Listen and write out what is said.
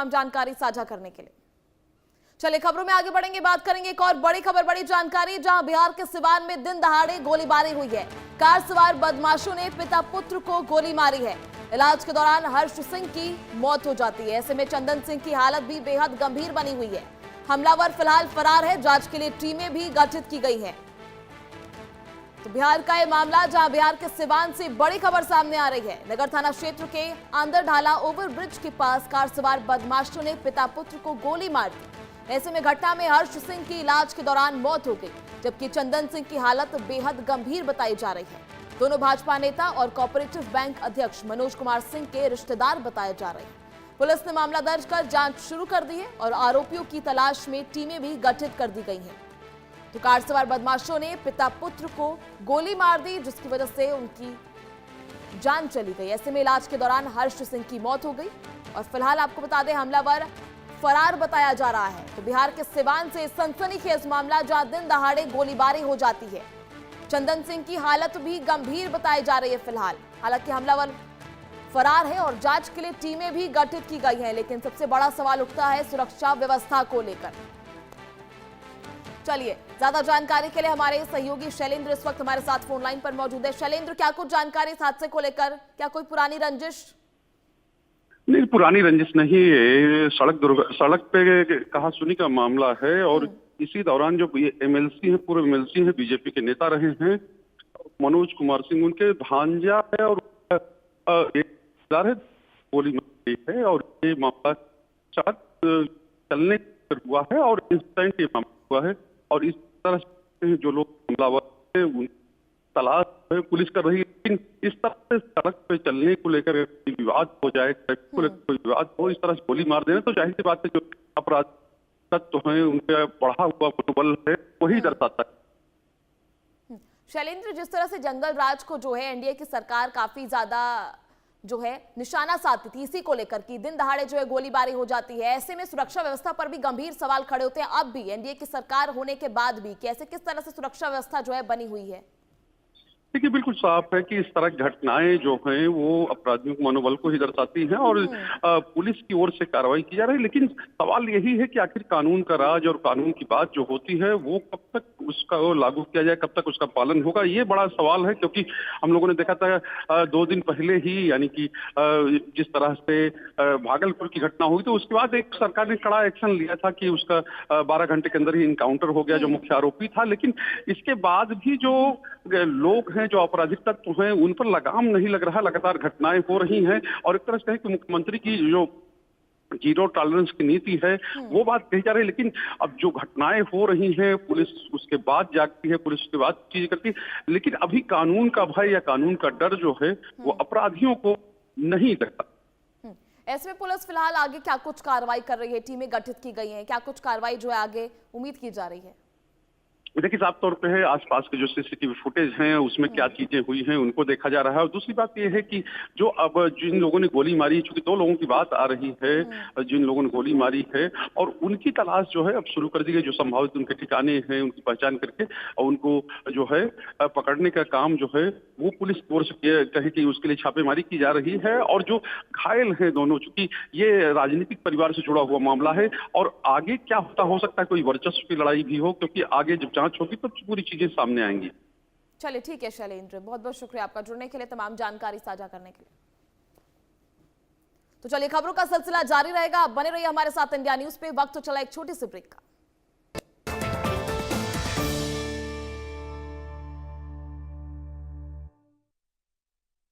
तमाम जानकारी साझा करने के लिए। चलिए खबरों में आगे बढ़ेंगे, बात करेंगे एक और बड़ी खबर, बड़ी जानकारी, जहां बिहार के सिवान में दिन दहाड़े गोलीबारी हुई है। कार सवार बदमाशों ने पिता पुत्र को गोली मारी है। इलाज के दौरान हर्ष सिंह की मौत हो जाती है। ऐसे में चंदन सिंह की हालत भी बेहद गंभीर बनी हुई है। हमलावर फिलहाल फरार है। जांच के लिए टीमें भी गठित की गई हैं। तो बिहार का यह मामला, जहां बिहार के सिवान से बड़ी खबर सामने आ रही है। नगर थाना क्षेत्र के आंदरढाला ओवरब्रिज के पास कार सवार बदमाशों ने पिता पुत्र को गोली मार दी। ऐसे में घटना में हर्ष सिंह की इलाज के दौरान मौत हो गई, जबकि चंदन सिंह की हालत बेहद गंभीर बताई जा रही है। दोनों भाजपा नेता और कोऑपरेटिव बैंक अध्यक्ष मनोज कुमार सिंह के रिश्तेदार बताए जा रहे हैं। पुलिस ने मामला दर्ज कर जांच शुरू कर दी है और आरोपियों की तलाश में टीमें भी गठित कर दी गई हैं। तो कार सवार बदमाशों ने पिता पुत्र को गोली मार दी, जिसकी वजह से उनकी जान चली गई। ऐसे में इलाज के दौरान हर्ष सिंह की मौत हो गई और फिलहाल आपको बता दें हमलावर फरार बताया जा रहा है। तो बिहार के सिवान से सनसनीखेज मामला, जहां दिन दहाड़े गोलीबारी हो जाती है। चंदन सिंह की हालत भी गंभीर बताई जा रही है फिलहाल। हालांकि हमलावर फरार है और जांच के लिए टीमें भी गठित की गई हैं, लेकिन सबसे बड़ा सवाल उठता है सुरक्षा व्यवस्था को लेकर। चलिए ज्यादा जानकारी के लिए हमारे सहयोगी शैलेंद्र इस वक्त हमारे साथ फोन लाइन पर मौजूद है। शैलेंद्र, क्या कुछ जानकारी इस हादसे को लेकर? क्या कोई पुरानी रंजिश? नहीं, पुरानी रंजिश नहीं है, सड़क पे कहा सुनी का मामला है। और इसी दौरान जो एमएलसी है, पूर्व एमएलसी है, बीजेपी के नेता रहे हैं मनोज कुमार सिंह, उनके भांजा है और है, गोली मारी है। और ये मामला चलने हुआ है और इंस्टेंट ये मामला हुआ है। और इस तरह से जो लोग हमलावर है उन तलाश पुलिस कर रही है, लेकिन इस तरह से सड़क पे चलने को लेकर विवाद हो जाए, ट्रैफिक को लेकर कोई विवाद हो, इस तरह से गोली मार देना, तो जाहिर सी बात है जो अपराध तत्व हैं उनका बढ़ा हुआ मनोबल है वही दर्शाता है। शैलेंद्र, जिस तरह से जंगल राज को जो है एनडीए की सरकार काफी ज्यादा जो है निशाना साधती थी इसी को लेकर कि दिन दहाड़े जो है गोलीबारी हो जाती है, ऐसे में सुरक्षा व्यवस्था पर भी गंभीर सवाल खड़े होते हैं। अब भी एनडीए की सरकार होने के बाद भी कैसे किस तरह से सुरक्षा व्यवस्था जो है बनी हुई है? देखिए, बिल्कुल साफ है कि इस तरह की घटनाएं जो हैं वो अपराधियों के मनोबल को ही दर्शाती हैं और पुलिस की ओर से कार्रवाई की जा रही है। लेकिन सवाल यही है कि आखिर कानून का राज और कानून की बात जो होती है वो कब तक उसका लागू किया जाए, कब तक उसका पालन होगा, ये बड़ा सवाल है। क्योंकि हम लोगों ने देखा था 2 दिन पहले ही, यानी कि जिस तरह से भागलपुर की घटना हुई, तो उसके बाद एक सरकार ने कड़ा एक्शन लिया था कि उसका 12 घंटे के अंदर ही इनकाउंटर हो गया जो मुख्य आरोपी था। लेकिन इसके बाद भी जो लोग हैं, जो आपराधिक तत्व हैं, उन पर लगाम नहीं लग रहा। लगातार घटनाएं हो रही हैं और एक तरह से कहें कि मुख्यमंत्री की जो जीरो टॉलरेंस की नीति है वो बात कही जा रही है। लेकिन अब जो घटनाएं हो रही हैं, पुलिस उसके बाद जागती है, पुलिस उसके बाद चीजें करती है। लेकिन अभी कानून का भय या कानून का डर जो है वो अपराधियों को नहीं लगता। ऐसे में पुलिस फिलहाल आगे क्या कुछ कार्रवाई कर रही है? टीमें गठित की गई हैं, क्या कुछ कार्रवाई जो है आगे उम्मीद की जा रही है? देखिए, साफ तौर पे है आसपास के जो सीसीटीवी फुटेज हैं उसमें क्या चीजें हुई हैं उनको देखा जा रहा है। और दूसरी बात यह है कि जो अब जिन लोगों ने गोली मारी, चूंकि 2 लोगों की बात आ रही है जिन लोगों ने गोली मारी है, और उनकी तलाश जो है अब शुरू कर दी गई। जो संभावित उनके ठिकाने हैं उनकी पहचान करके और उनको जो है पकड़ने का काम जो है वो पुलिस की ओर से कहे कि उसके लिए छापेमारी की जा रही है। और जो घायल है दोनों, चूंकि ये राजनीतिक परिवार से जुड़ा हुआ मामला है और आगे क्या होता हो सकता है, कोई वर्चस्व की लड़ाई भी हो, क्योंकि आगे जब जांच होगी तब पूरी चीजें सामने आएंगी। चलिए ठीक है शैलेंद्र, बहुत बहुत शुक्रिया आपका जुड़ने के लिए, तमाम जानकारी साझा करने के लिए। तो चलिए खबरों का सिलसिला जारी रहेगा, बने रहिए हमारे साथ इंडिया न्यूज पे। वक्त तो चला एक छोटी सी ब्रेक का।